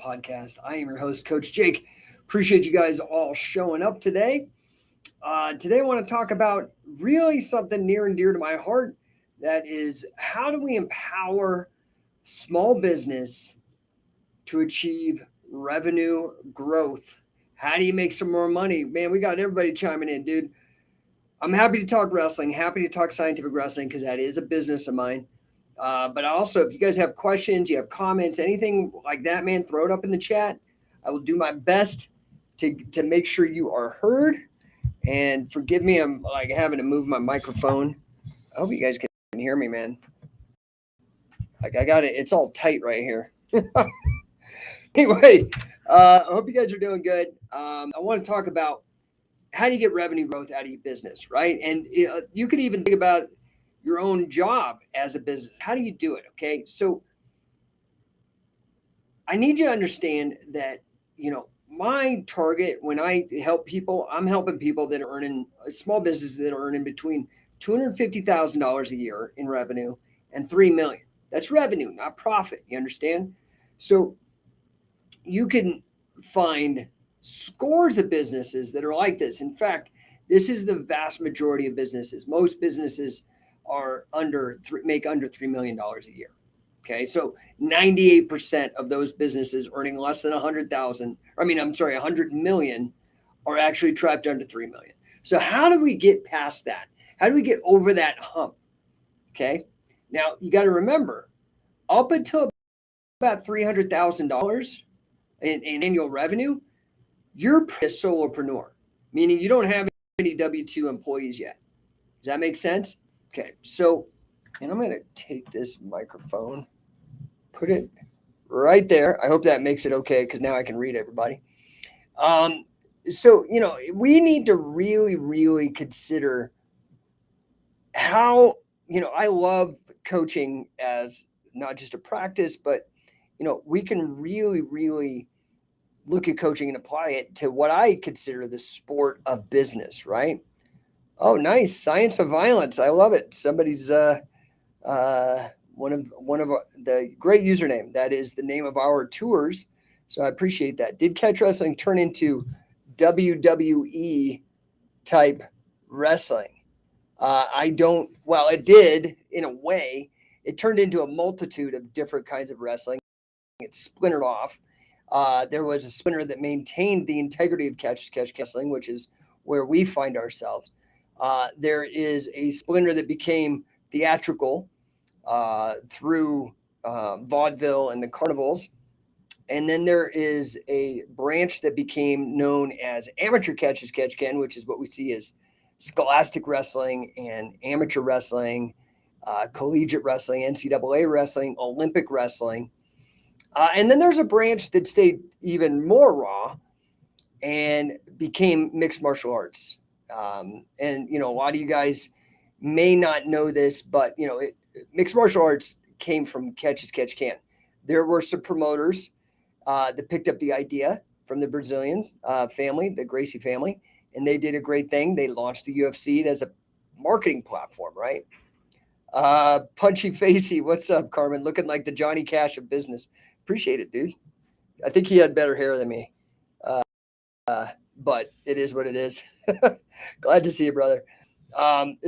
podcast. I am your host, Coach Jake. Appreciate you guys all showing up today. Today, I want to talk about really something near and dear to my heart. That is, how do we empower small business to achieve revenue growth? How do you make some more money? Man, we got everybody chiming in, dude. I'm happy to talk wrestling, happy to talk scientific wrestling because that is a business of mine. But also, if you guys have questions, you have comments, anything like that, man, throw it up in the chat. I will do my best to make sure you are heard. And forgive me, I'm like having to move my microphone. I hope you guys can hear me, man. Like I got it, it's all tight right here. Anyway, I hope you guys are doing good. I want to talk about how do you get revenue growth out of your business, right? And you could even think about your own job as a business. How do you do it? Okay. So I need you to understand that, my target when I help people, I'm helping people that are earning small businesses that are earning between $250,000 a year in revenue and 3 million. That's revenue, not profit. You understand? So you can find scores of businesses that are like this. In fact, this is the vast majority of businesses. Most businesses are make under $3 million a year. Okay, so 98% of those businesses earning less than 100,000, I'm sorry, 100 million, are actually trapped under 3 million. So how do we get past that? How do we get over that hump? Okay, now you got to remember, up until about $300,000 in annual revenue, you're a solopreneur, meaning you don't have any W-2 employees yet. Does that make sense? Okay, so, and I'm going to take this microphone, put it right there. I hope that makes it okay because now I can read everybody. So, we need to really, really consider how, I love coaching as not just a practice, but, we can really, really look at coaching and apply it to what I consider the sport of business, right? Oh, nice. Science of violence. I love it. Somebody's one of the great username. That is the name of our tours. So I appreciate that. Did catch wrestling turn into WWE type wrestling? I don't, well, it did in a way. It turned into a multitude of different kinds of wrestling. It splintered off. There was a splinter that maintained the integrity of catch wrestling, which is where we find ourselves. There is a splinter that became theatrical through vaudeville and the carnivals. And then there is a branch that became known as amateur catch can, which is what we see as scholastic wrestling and amateur wrestling, collegiate wrestling, NCAA wrestling, Olympic wrestling. And then there's a branch that stayed even more raw and became mixed martial arts. And, a lot of you guys may not know this, but, mixed martial arts came from catch can. There were some promoters that picked up the idea from the Brazilian family, the Gracie family, and they did a great thing. They launched the UFC as a marketing platform, right? Punchy Facey, what's up, Carmen? Looking like the Johnny Cash of business. Appreciate it, dude. I think he had better hair than me, but it is what it is. Glad to see you, brother.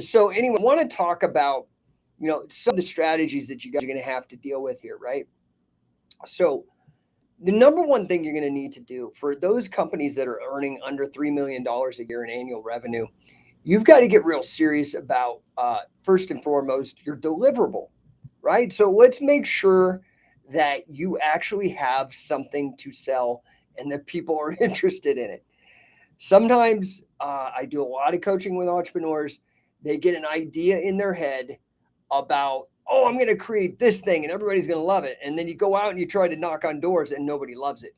So anyway, I want to talk about, some of the strategies that you guys are going to have to deal with here, right? So the number one thing you're going to need to do for those companies that are earning under $3 million a year in annual revenue, you've got to get real serious about, first and foremost, your deliverable, right? So let's make sure that you actually have something to sell and that people are interested in it. Sometimes I do a lot of coaching with entrepreneurs. They get an idea in their head about, oh, I'm going to create this thing and everybody's going to love it. And then you go out and you try to knock on doors and nobody loves it.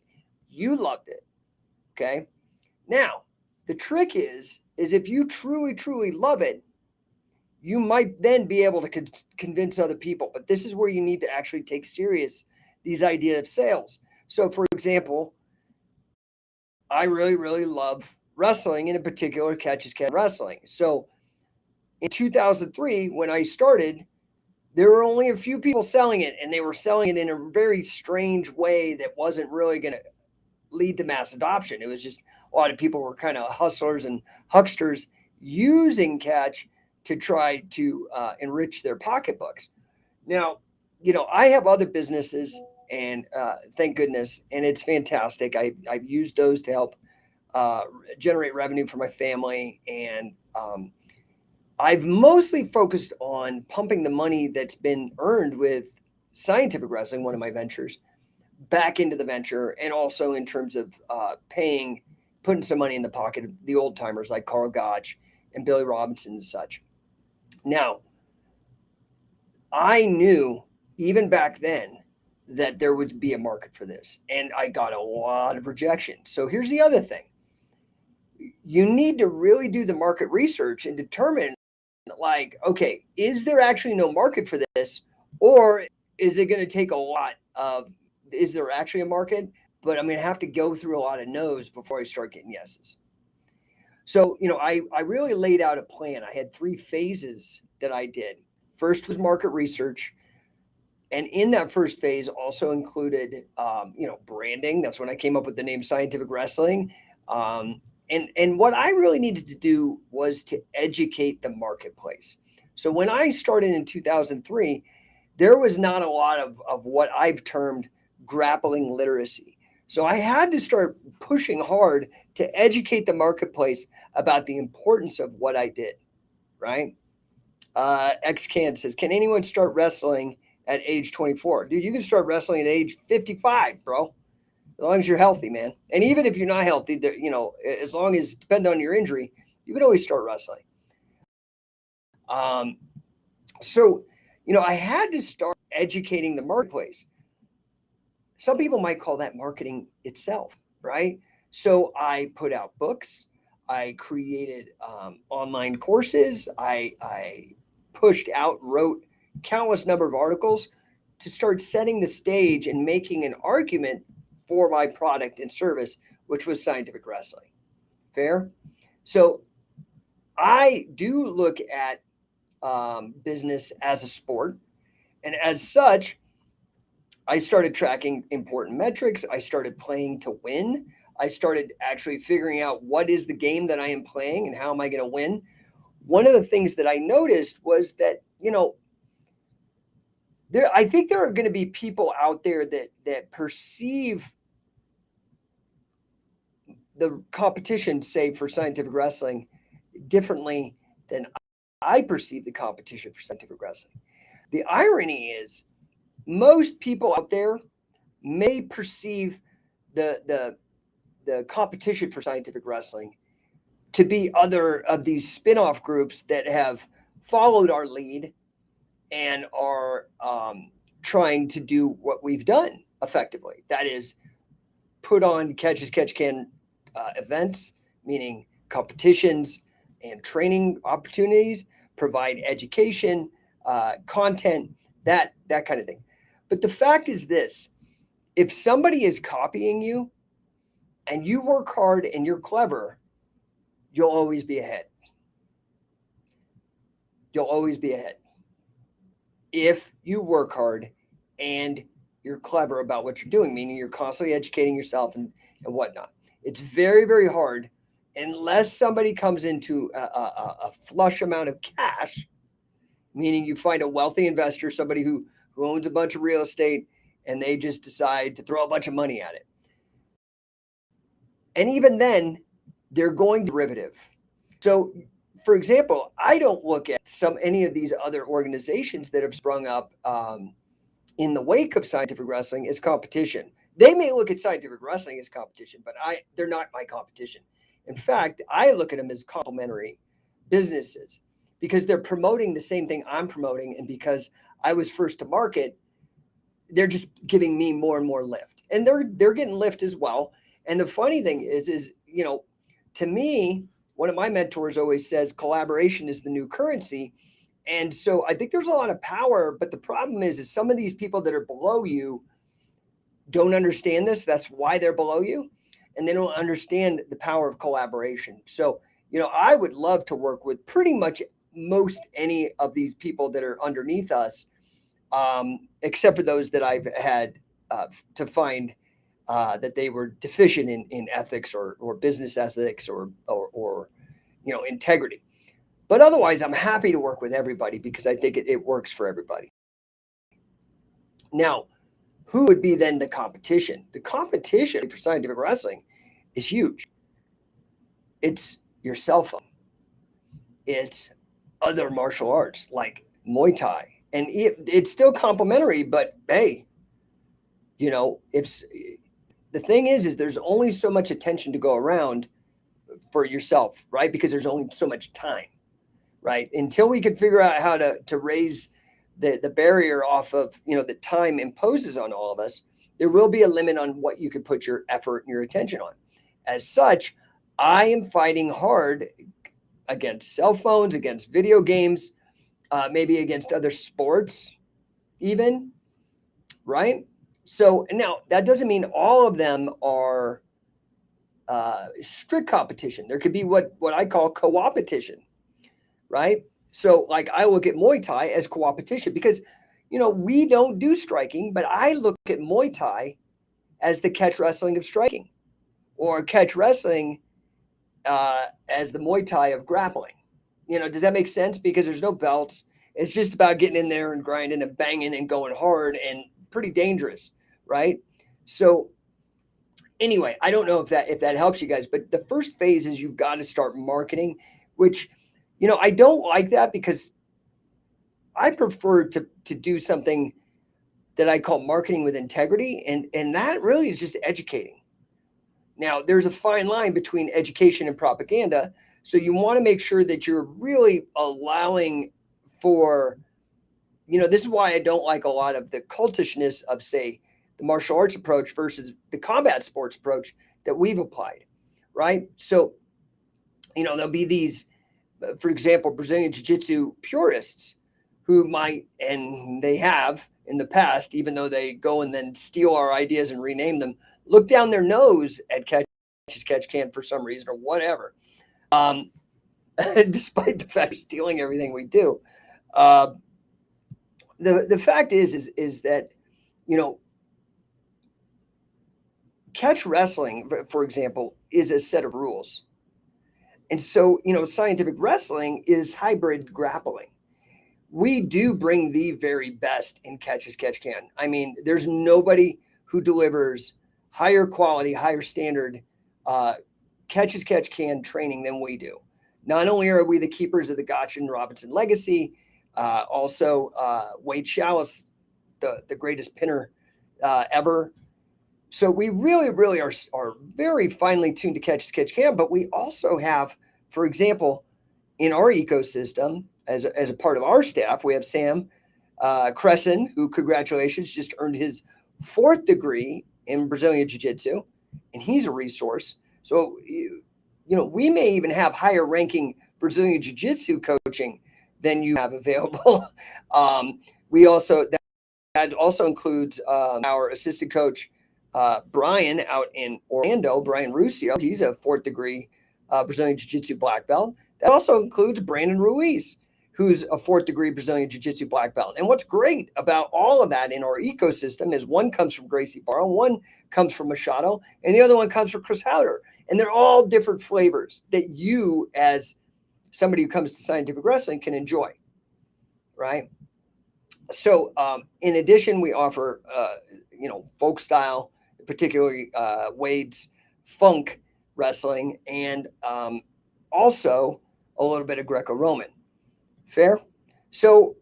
You loved it. Okay. Now, the trick is if you truly, truly love it, you might then be able to convince other people. But this is where you need to actually take serious these ideas of sales. So, for example, I really, really love wrestling, and in particular, catch wrestling. So in 2003, when I started, there were only a few people selling it, and they were selling it in a very strange way that wasn't really going to lead to mass adoption. It was just a lot of people were kind of hustlers and hucksters using Catch to try to enrich their pocketbooks. Now, I have other businesses, and thank goodness, and it's fantastic. I've used those to help uh, generate revenue for my family, and I've mostly focused on pumping the money that's been earned with scientific wrestling, one of my ventures, back into the venture, and also in terms of putting some money in the pocket of the old timers like Carl Gotch and Billy Robinson and such. Now, I knew even back then that there would be a market for this, and I got a lot of rejection. So here's the other thing. You need to really do the market research and determine, like, okay, is there actually no market for this? Or is it going to take a lot of, is there actually a market? But I'm going to have to go through a lot of no's before I start getting yeses. So, I really laid out a plan. I had 3 phases that I did. First was market research. And in that first phase also included, branding. That's when I came up with the name Scientific Wrestling. And what I really needed to do was to educate the marketplace. So when I started in 2003, there was not a lot of what I've termed grappling literacy. So I had to start pushing hard to educate the marketplace about the importance of what I did, right? XCan says, can anyone start wrestling at age 24? Dude, you can start wrestling at age 55, bro. As long as you're healthy, man. And even if you're not healthy, as long as, depending on your injury, you can always start wrestling. So, I had to start educating the marketplace. Some people might call that marketing itself, right? So I put out books. I created online courses. I wrote countless number of articles to start setting the stage and making an argument for my product and service, which was scientific wrestling. Fair? So I do look at business as a sport. And as such, I started tracking important metrics. I started playing to win. I started actually figuring out what is the game that I am playing and how am I going to win. One of the things that I noticed was that, I think there are going to be people out there that perceive the competition, say for scientific wrestling, differently than I perceive the competition for scientific wrestling. The irony is most people out there may perceive the competition for scientific wrestling to be other of these spin-off groups that have followed our lead and are trying to do what we've done effectively. That is, put on catch as catch can events, meaning competitions and training opportunities, provide education, content, that kind of thing. But the fact is this: if somebody is copying you and you work hard and you're clever, you'll always be ahead. You'll always be ahead if you work hard and you're clever about what you're doing, meaning you're constantly educating yourself and whatnot. It's very, very hard unless somebody comes into a flush amount of cash, meaning you find a wealthy investor, somebody who owns a bunch of real estate, and they just decide to throw a bunch of money at it. And even then, they're going derivative. So, for example, I don't look at any of these other organizations that have sprung up in the wake of scientific wrestling as competition. They may look at scientific wrestling as competition, but they're not my competition. In fact, I look at them as complementary businesses because they're promoting the same thing I'm promoting. And because I was first to market, they're just giving me more and more lift. And they're getting lift as well. And the funny thing is, to me, one of my mentors always says collaboration is the new currency. And so I think there's a lot of power, but the problem is some of these people that are below you don't understand this. That's why they're below you. And they don't understand the power of collaboration. So, I would love to work with pretty much most any of these people that are underneath us except for those that I've had to find that they were deficient in ethics or business ethics or integrity. But otherwise, I'm happy to work with everybody because I think it works for everybody. Now, who would be then the competition? The competition for scientific wrestling is huge. It's your cell phone. It's other martial arts like Muay Thai. And it's still complementary, but hey, if the thing is there's only so much attention to go around for yourself, right? Because there's only so much time, right? Until we can figure out how to raise the barrier off of, the time imposes on all of us, there will be a limit on what you could put your effort and your attention on. As such, I am fighting hard against cell phones, against video games, maybe against other sports even, right? So now that doesn't mean all of them are strict competition. There could be what I call co-opetition, right? So like I look at Muay Thai as co-opetition because, we don't do striking, but I look at Muay Thai as the catch wrestling of striking, or catch wrestling as the Muay Thai of grappling. Does that make sense? Because there's no belts. It's just about getting in there and grinding and banging and going hard and pretty dangerous, right? So anyway, I don't know if that helps you guys, but the first phase is you've got to start marketing, which, I don't like that because I prefer to do something that I call marketing with integrity. And that really is just educating. Now, there's a fine line between education and propaganda. So you want to make sure that you're really allowing for, this is why I don't like a lot of the cultishness of, say, the martial arts approach versus the combat sports approach that we've applied, right? So, there'll be these, for example, Brazilian Jiu-Jitsu purists who might, and they have in the past, even though they go and then steal our ideas and rename them, look down their nose at catch as catch can for some reason or whatever, despite the fact of stealing everything we do. The fact is that, catch wrestling, for example, is a set of rules. And so, scientific wrestling is hybrid grappling. We do bring the very best in catch as catch can. I mean, there's nobody who delivers higher quality, higher standard catch as catch can training than we do. Not only are we the keepers of the Gotch and Robinson legacy, also Wade Chalice, the greatest pinner ever. So we really are very finely tuned to catch as catch can, but we also have, for example, in our ecosystem, as a part of our staff, we have Sam Crescent, who, congratulations, just earned his 4th degree in Brazilian Jiu-Jitsu, and he's a resource. So, we may even have higher ranking Brazilian Jiu-Jitsu coaching than you have available. We also, that also includes our assistant coach, Brian out in Orlando, Brian Ruscio. He's a 4th degree Brazilian Jiu-Jitsu black belt. That also includes Brandon Ruiz, who's a 4th degree Brazilian Jiu-Jitsu black belt. And what's great about all of that in our ecosystem is one comes from Gracie Barrow, one comes from Machado, and the other one comes from Chris Howder. And they're all different flavors that you, as somebody who comes to scientific wrestling, can enjoy, right? So in addition, we offer, folk style, particularly Wade's funk wrestling, and also a little bit of Greco-Roman. Fair? So,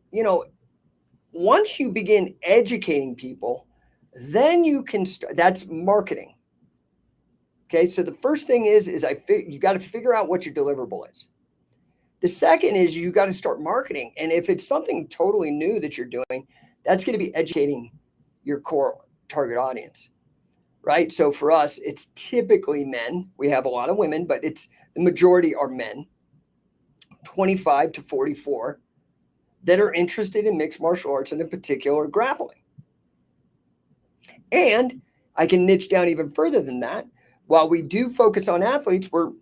once you begin educating people, then you can start. That's marketing. Okay, so the first thing is you got to figure out what your deliverable is. The second is you got to start marketing. And if it's something totally new that you're doing, that's going to be educating your core target audience, right? So for us, it's typically men. We have a lot of women, but the majority are men, 25 to 44, that are interested in mixed martial arts and in particular grappling. And I can niche down even further than that. While we do focus on athletes, we're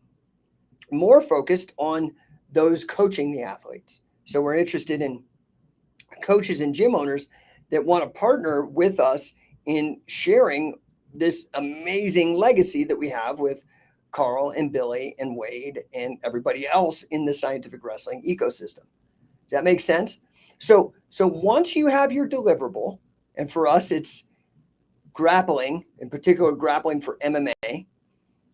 more focused on those coaching the athletes. So we're interested in coaches and gym owners that want to partner with us in sharing this amazing legacy that we have with Carl and Billy and Wade and everybody else in the scientific wrestling ecosystem. Does that make sense? So once you have your deliverable, and for us it's grappling, in particular grappling for MMA,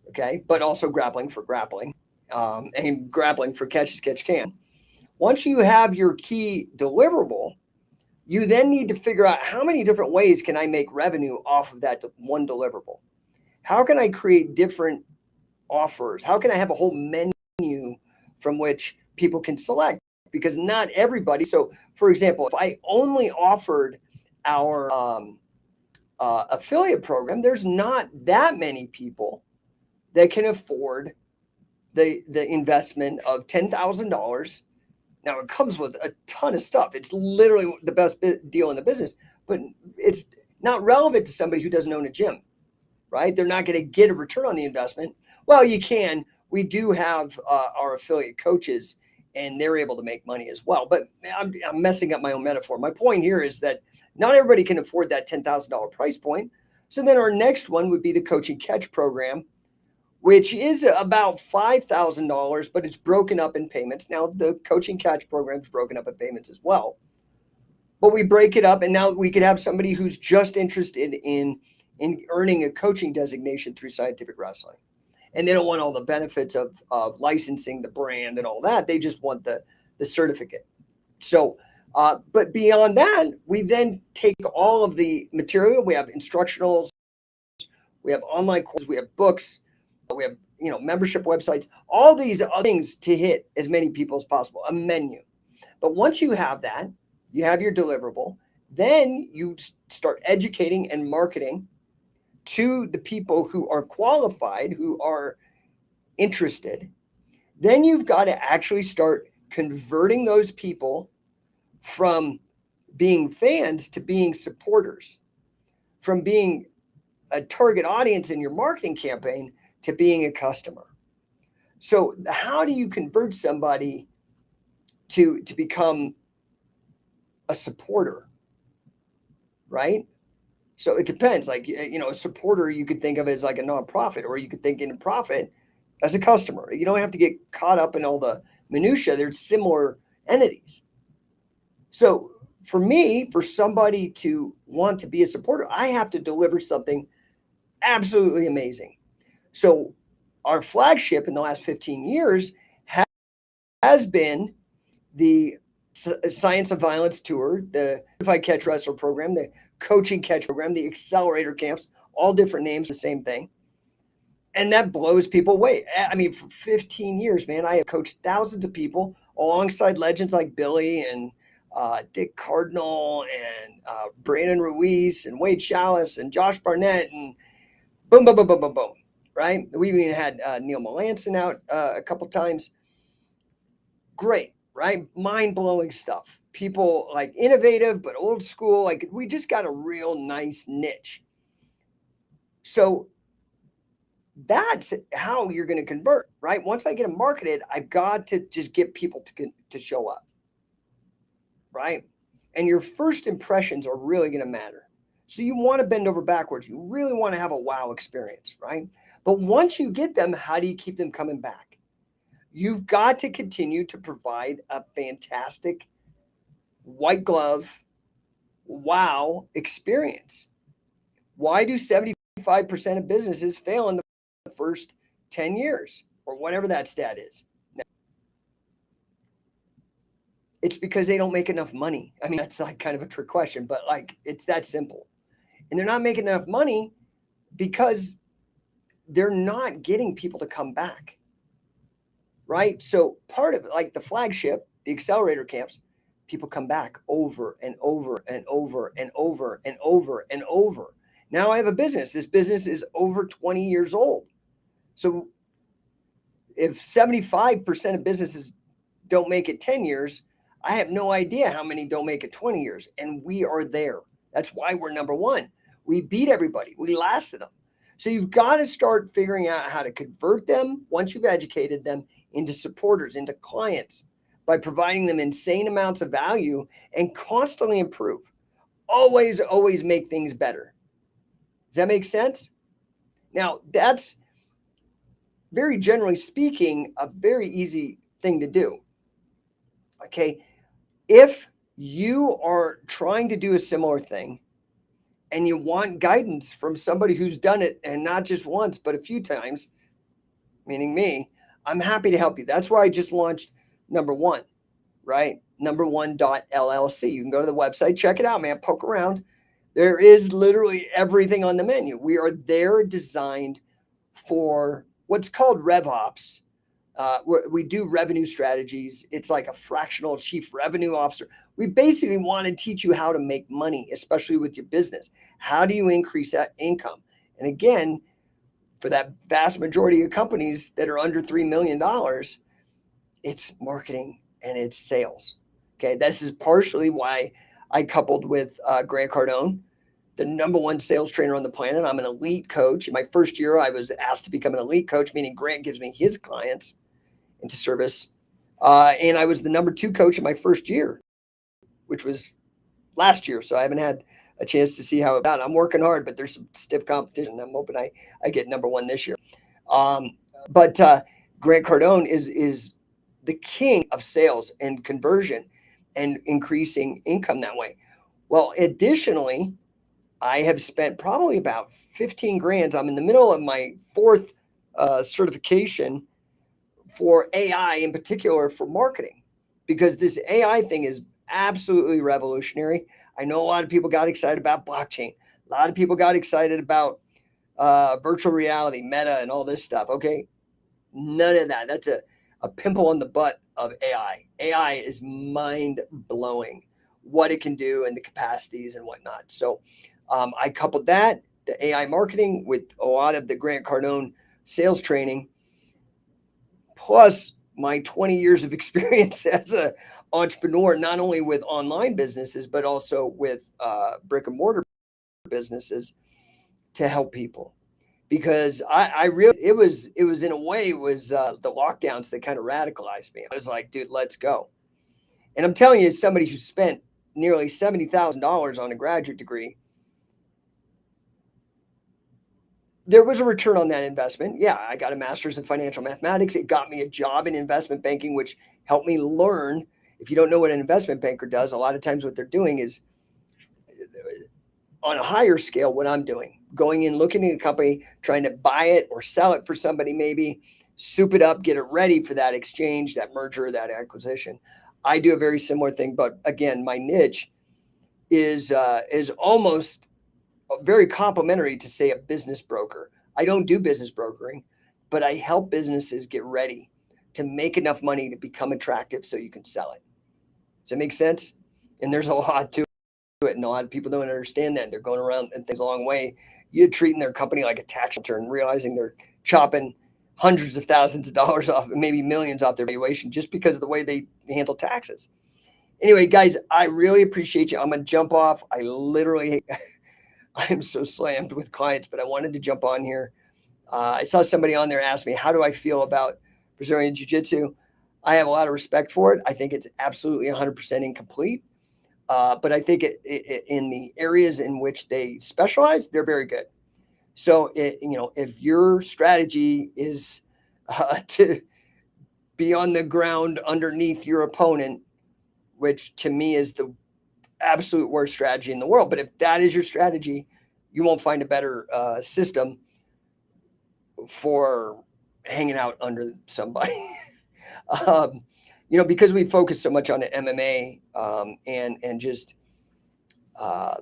okay, but also grappling for grappling, and grappling for catch as catch can. Once you have your key deliverable, you then need to figure out how many different ways can I make revenue off of that one deliverable? How can I create different offers? How can I have a whole menu from which people can select? Because not everybody. So, for example, if I only offered our affiliate program, there's not that many people that can afford the investment of $10,000. Now it comes with a ton of stuff. It's literally the best deal in the business, but it's not relevant to somebody who doesn't own a gym, right? They're not going to get a return on the investment. Well, you can. We do have our affiliate coaches, and they're able to make money as well. But I'm messing up my own metaphor. My point here is that not everybody can afford that $10,000 price point. So then our next one would be the coaching catch program, which is about $5,000, but it's broken up in payments. Now, the coaching catch program is broken up in payments as well. But we break it up, and now we could have somebody who's just interested in earning a coaching designation through scientific wrestling. And they don't want all the benefits of licensing the brand and all that. They just want the certificate. So, but beyond that, we then take all of the material. We have instructionals, we have online courses, we have books, we have membership websites, all these other things to hit as many people as possible, a menu. But once you have that, you have your deliverable, then you start educating and marketing to the people who are qualified, who are interested. Then you've got to actually start converting those people from being fans to being supporters, from being a target audience in your marketing campaign to being a customer. So how do you convert somebody to become a supporter, right? So it depends. Like, a supporter you could think of as like a nonprofit, or you could think in a profit as a customer. You don't have to get caught up in all the minutia. There's similar entities. So for me, for somebody to want to be a supporter, I have to deliver something absolutely amazing. So our flagship in the last 15 years has been the Science of Violence Tour, the Certified Catch Wrestler program, the Coaching Catch program, the Accelerator Camps, all different names, the same thing. And that blows people away. I mean, for 15 years, man, I have coached thousands of people alongside legends like Billy and Dick Cardinal and Brandon Ruiz and Wade Chalice and Josh Barnett and boom, boom, boom, boom, boom, boom, right? We even had Neil Melanson out a couple times. Great, right? Mind-blowing stuff. People like innovative, but old school. Like, we just got a real nice niche. So that's how you're going to convert, right? Once I get them marketed, I've got to just get people to show up, right? And your first impressions are really going to matter. So you want to bend over backwards. You really want to have a wow experience, right? But once you get them, how do you keep them coming back? You've got to continue to provide a fantastic white glove wow experience. Why do 75% of businesses fail in the first 10 years or whatever that stat is? It's because they don't make enough money. I mean, that's like kind of a trick question, but like, it's that simple. And they're not making enough money because they're not getting people to come back, right? So part of it, like the flagship, the accelerator camps, people come back over and over and over and over and over and over. Now I have a business. This business is over 20 years old. So if 75% of businesses don't make it 10 years, I have no idea how many don't make it 20 years. And we are there. That's why we're number one. We beat everybody. We lasted them. So you've got to start figuring out how to convert them once you've educated them into supporters, into clients, by providing them insane amounts of value and constantly improve. always make things better. Does that make sense? Now, that's very generally speaking, a very easy thing to do. Okay. If you are trying to do a similar thing and you want guidance from somebody who's done it and not just once, but a few times, meaning me, I'm happy to help you. That's why I just launched No1, right? No1.llc. You can go to the website, check it out, man, poke around. There is literally everything on the menu. We are there designed for what's called RevOps. We do revenue strategies. It's like a fractional chief revenue officer. We basically want to teach you how to make money, especially with your business. How do you increase that income? And again, for that vast majority of companies that are under $3 million, it's marketing and it's sales. Okay. This is partially why I coupled with Grant Cardone, the #1 sales trainer on the planet. I'm an elite coach. In my first year, I was asked to become an elite coach, meaning Grant gives me his clients into service. And I was the #2 coach in my first year, which was last year. So I haven't had a chance to see how about. I'm working hard, but there's some stiff competition. I'm hoping I get #1 this year. Um, but Grant Cardone is the king of sales and conversion and increasing income that way. Well, additionally, I have spent probably about 15 grand. I'm in the middle of my fourth certification for AI, in particular for marketing, because this AI thing is absolutely revolutionary. I know a lot of people got excited about blockchain. A lot of people got excited about virtual reality, meta, and all this stuff. Okay. None of that. That's a pimple on the butt of AI. AI is mind blowing what it can do and the capacities and whatnot. So I coupled that, the AI marketing, with a lot of the Grant Cardone sales training, plus my 20 years of experience as an entrepreneur, not only with online businesses, but also with brick and mortar businesses to help people. Because I really, it was in a way, it was the lockdowns that kind of radicalized me. I was like, dude, let's go. And I'm telling you, as somebody who spent nearly $70,000 on a graduate degree, there was a return on that investment. Yeah, I got a master's in financial mathematics. It got me a job in investment banking, which helped me learn. If you don't know what an investment banker does, a lot of times what they're doing is on a higher scale what I'm doing, going in, looking at a company, trying to buy it or sell it for somebody, maybe soup it up, get it ready for that exchange, that merger, that acquisition. I do a very similar thing, but again, my niche is almost very complimentary to, say, a business broker. I don't do business brokering, but I help businesses get ready to make enough money to become attractive so you can sell it. Does that make sense? And there's a lot to it, and a lot of people don't understand that. They're going around and things a long way. You're treating their company like a tax return, realizing they're chopping hundreds of thousands of dollars off, and maybe millions off their valuation just because of the way they handle taxes. Anyway, guys, I really appreciate you. I'm going to jump off. I'm so slammed with clients, but I wanted to jump on here. I saw somebody on there ask me, how do I feel about Brazilian Jiu Jitsu? I have a lot of respect for it. I think it's absolutely 100% incomplete. But I think in the areas in which they specialize, they're very good. So, if your strategy is to be on the ground underneath your opponent, which to me is the absolute worst strategy in the world, but if that is your strategy, you won't find a better system for hanging out under somebody. um, because we focus so much on the MMA and just uh,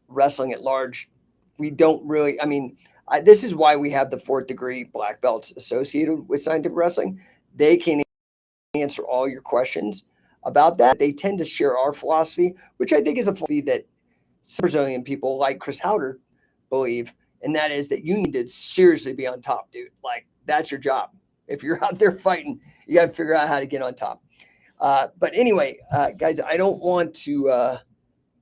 wrestling at large, we don't really. I mean, this is why we have the 4th degree black belts associated with scientific wrestling. They can answer all your questions about that. They tend to share our philosophy, which I think is a philosophy that some Brazilian people like Chris Howder believe, and that is that you need to seriously be on top, dude. Like, that's your job. If you're out there fighting, you got to figure out how to get on top. But anyway, guys, I don't want to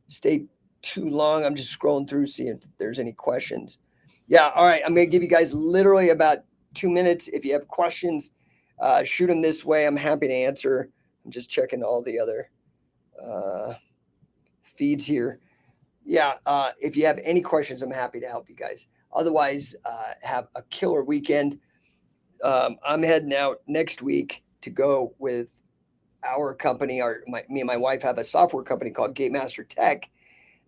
stay too long. I'm just scrolling through, seeing if there's any questions. Yeah, all right. I'm going to give you guys literally about 2 minutes. If you have questions, shoot them this way. I'm happy to answer. I'm just checking all the other feeds here. Yeah. If you have any questions, I'm happy to help you guys. Otherwise, have a killer weekend. I'm heading out next week to go with our company. Me and my wife have a software company called Gatemaster Tech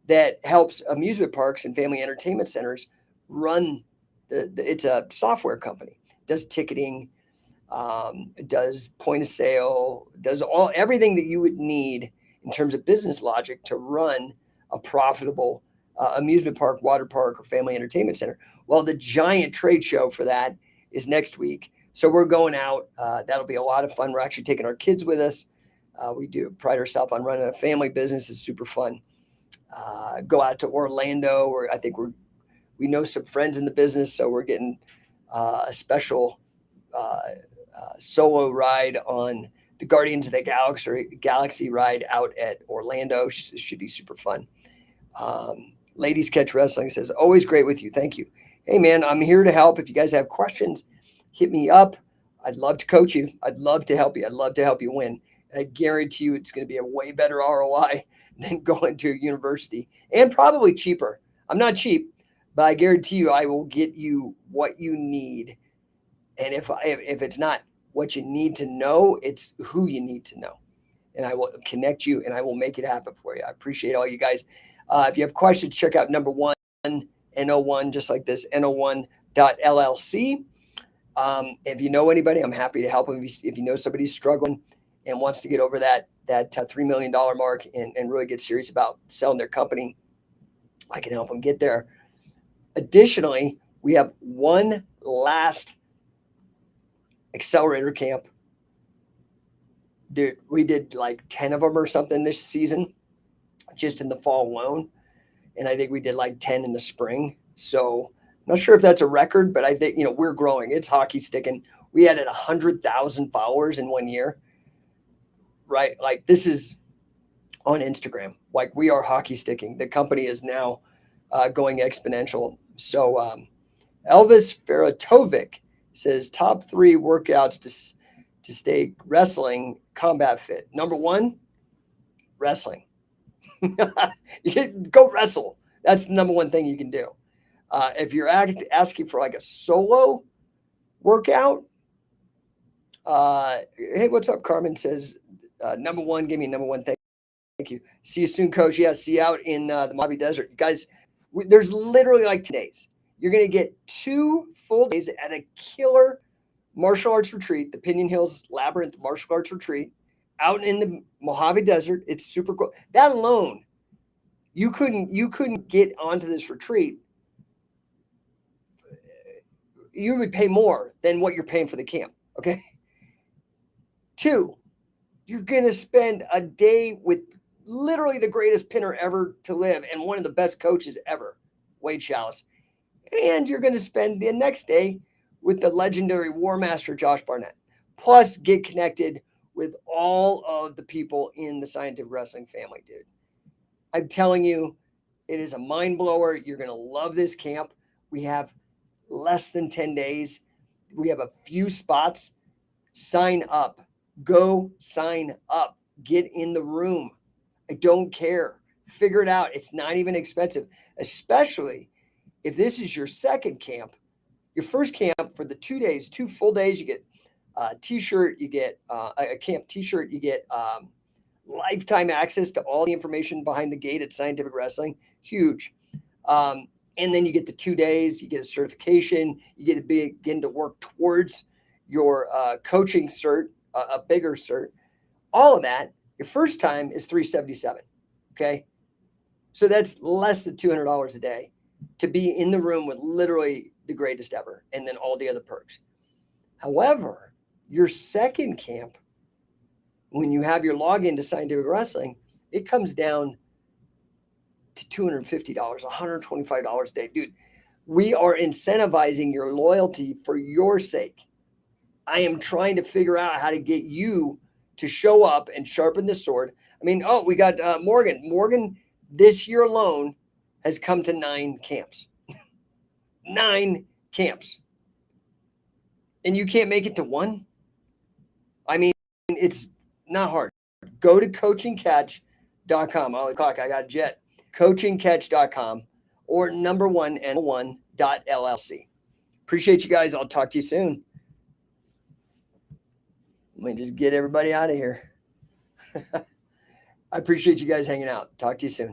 that helps amusement parks and family entertainment centers run it's a software company. It does ticketing, does point of sale, does everything that you would need in terms of business logic to run a profitable amusement park, water park, or family entertainment center. Well, the giant trade show for that is next week. So we're going out. That'll be a lot of fun. We're actually taking our kids with us. We do pride ourselves on running a family business. It's super fun. Go out to Orlando, where I think we know some friends in the business, so we're getting a special solo ride on the Guardians of the Galaxy ride out at Orlando. Should be super fun. Ladies Catch Wrestling says, always great with you. Thank you. Hey, man, I'm here to help. If you guys have questions, hit me up. I'd love to coach you. I'd love to help you. I'd love to help you win. And I guarantee you it's going to be a way better ROI than going to a university, and probably cheaper. I'm not cheap, but I guarantee you I will get you what you need. And if it's not what you need to know, it's who you need to know. And I will connect you and I will make it happen for you. I appreciate all you guys. If you have questions, check out No1, No1, just like this, no1.llc. If you know anybody, I'm happy to help them. If you know somebody's struggling and wants to get over that $3 million mark and really get serious about selling their company, I can help them get there. Additionally, we have one last accelerator camp. Dude, we did like 10 of them or something this season, just in the fall alone. And I think we did like 10 in the spring. So I'm not sure if that's a record, but I think, we're growing. It's hockey sticking. We added 100,000 followers in 1 year, right? Like, this is on Instagram. Like, we are hockey sticking. The company is now going exponential. So Elvis Feratovic says top 3 workouts to stay wrestling combat fit. Number 1, wrestling. Go wrestle. That's the number 1 thing you can do. If you're asking for like a solo workout, hey, what's up? Carmen says, number 1, give me number 1. Thank you. See you soon, coach. Yeah, see you out in the Mojave Desert. You guys, there's literally like 2 days. You're going to get 2 full days at a killer martial arts retreat, the Pinion Hills Labyrinth Martial Arts Retreat, out in the Mojave Desert. It's super cool. That alone, you couldn't get onto this retreat. You would pay more than what you're paying for the camp. Okay. 2, you're going to spend a day with literally the greatest pinner ever to live and one of the best coaches ever, Wade Chalice. And you're going to spend the next day with the legendary War Master Josh Barnett. Plus, get connected with all of the people in the Scientific Wrestling family, dude. I'm telling you, it is a mind blower. You're going to love this camp. We have less than 10 days. We have a few spots. Sign up. Go sign up. Get in the room. I don't care. Figure it out. It's not even expensive, especially if this is your second camp. Your first camp for the 2 days, 2 full days, you get a t-shirt, you get a camp t-shirt, you get lifetime access to all the information behind the gate at Scientific Wrestling. Huge. And then you get the 2 days, you get a certification, you get to begin to work towards your coaching cert, a bigger cert. All of that, your first time is $377. Okay. So that's less than $200 a day to be in the room with literally the greatest ever, and then all the other perks. However, your second camp, when you have your login to Scientific Wrestling, it comes down to $250, $125 a day. Dude, we are incentivizing your loyalty for your sake. I am trying to figure out how to get you to show up and sharpen the sword. I mean, we got Morgan. Morgan, this year alone, has come to 9 camps. 9 camps. And you can't make it to 1? I mean, it's not hard. Go to coachingcatch.com. Oh, clock, I got a jet. coachingcatch.com, or no1 Appreciate you guys. I'll talk to you soon. Let me just get everybody out of here. I appreciate you guys hanging out. Talk to you soon.